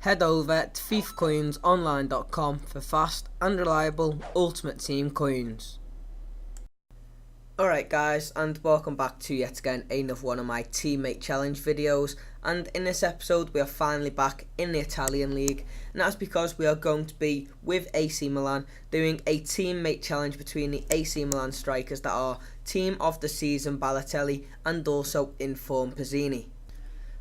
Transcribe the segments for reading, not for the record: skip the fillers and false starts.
Head over to fifacoinsonline.com for fast and reliable Ultimate Team coins. Alright guys, and welcome back to yet again another one of my teammate challenge videos, and in this episode we are finally back in the Italian league, and that's because we are going to be with AC Milan doing a teammate challenge between the AC Milan strikers that are team of the season Balotelli and also inform Pazzini.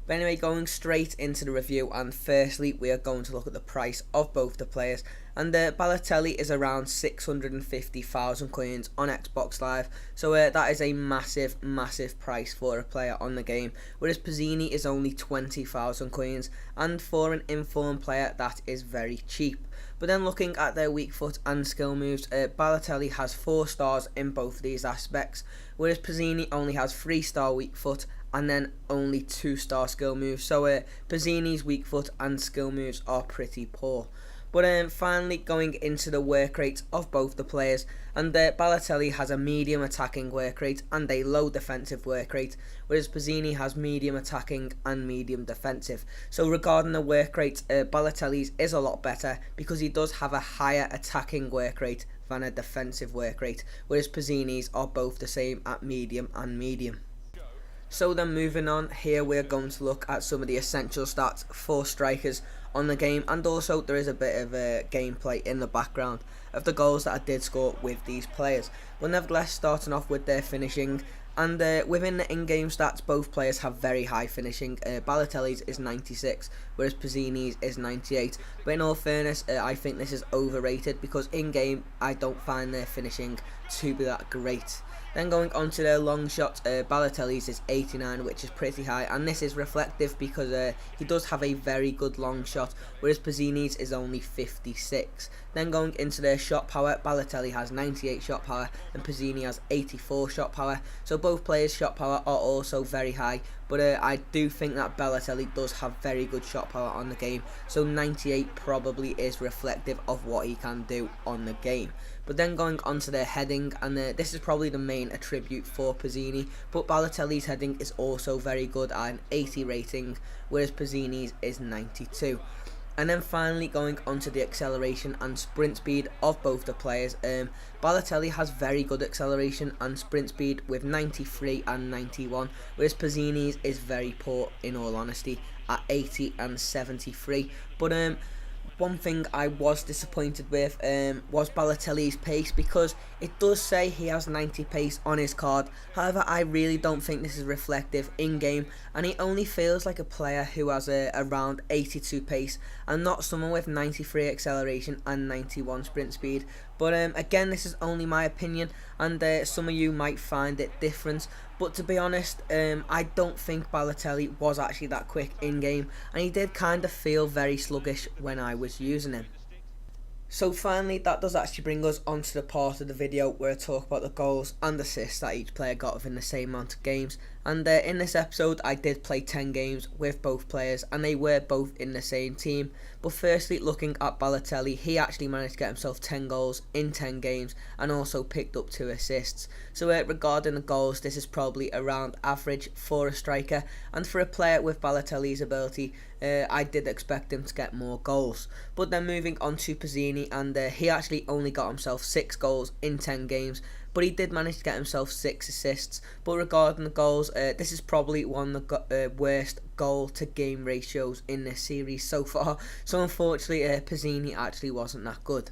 But anyway, going straight into the review, and firstly we are going to look at the price of both the players, and Balotelli is around 650,000 coins on Xbox Live, so that is a massive price for a player on the game, whereas Pazzini is only 20,000 coins, and for an informed player that is very cheap. But then looking at their weak foot and skill moves, Balotelli has 4 stars in both of these aspects, whereas Pazzini only has 3-star weak foot and then only 2-star skill moves. So Pazzini's weak foot and skill moves are pretty poor. But finally going into the work rate of both the players, and Balotelli has a medium attacking work rate and a low defensive work rate, whereas Pazzini has medium attacking and medium defensive. So regarding the work rate, Balotelli's is a lot better because he does have a higher attacking work rate than a defensive work rate, whereas Pazzini's are both the same at medium and medium. So then moving on, here we're going to look at some of the essential stats for strikers on the game, and also there is a bit of gameplay in the background of the goals that I did score with these players. But nevertheless, starting off with their finishing, and within the in-game stats both players have very high finishing. Balotelli's is 96 whereas Pazzini's is 98, but in all fairness I think this is overrated because in-game I don't find their finishing to be that great. Then going on to their long shots, Balotelli's is 89, which is pretty high, and this is reflective because he does have a very good long shot, whereas Pazzini's is only 56. Then going into their shot power, Balotelli has 98 shot power and Pazzini has 84 shot power, so both players' shot power are also very high, but I do think that Balotelli does have very good shot power on the game, so 98 probably is reflective of what he can do on the game. But then going on to their heading, and this is probably the main attribute for Pazzini, but Balotelli's heading is also very good at an 80 rating, whereas Pazzini's is 92. And then finally going on to the acceleration and sprint speed of both the players, Balotelli has very good acceleration and sprint speed with 93 and 91, whereas Pazzini's is very poor in all honesty at 80 and 73. But one thing I was disappointed with was Balotelli's pace, because it does say he has 90 pace on his card. However, I really don't think this is reflective in game, and he only feels like a player who has around 82 pace and not someone with 93 acceleration and 91 sprint speed. But again, this is only my opinion, and some of you might find it different. But to be honest, I don't think Balotelli was actually that quick in game, and he did kind of feel very sluggish when I was using him. So finally, that does actually bring us onto the part of the video where I talk about the goals and assists that each player got within the same amount of games. And in this episode I did play 10 games with both players, and they were both in the same team. But firstly, looking at Balotelli, he actually managed to get himself 10 goals in 10 games and also picked up 2 assists. So regarding the goals, this is probably around average for a striker, and for a player with Balotelli's ability, I did expect him to get more goals. But then moving on to Pazzini, and he actually only got himself 6 goals in 10 games, but he did manage to get himself 6 assists. But regarding the goals, this is probably one of the worst goal to game ratios in this series so far, so unfortunately Pazzini actually wasn't that good.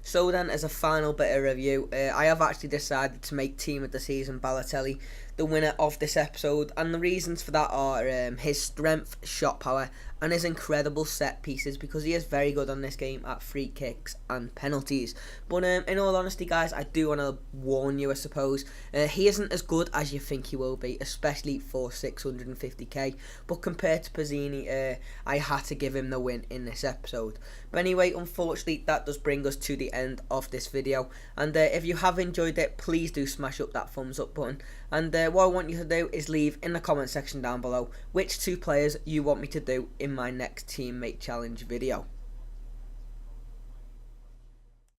So then, as a final bit of review, I have actually decided to make Team of the Season Balotelli the winner of this episode, and the reasons for that are his strength, shot power, and his incredible set pieces, because he is very good on this game at free kicks and penalties. But in all honesty guys, I do want to warn you, I suppose, he isn't as good as you think he will be, especially for 650k, but compared to Pazzini, I had to give him the win in this episode. But anyway, unfortunately that does bring us to the end of this video, and if you have enjoyed it, please do smash up that thumbs up button, and what I want you to do is leave in the comment section down below which 2 players you want me to do in my next teammate challenge video.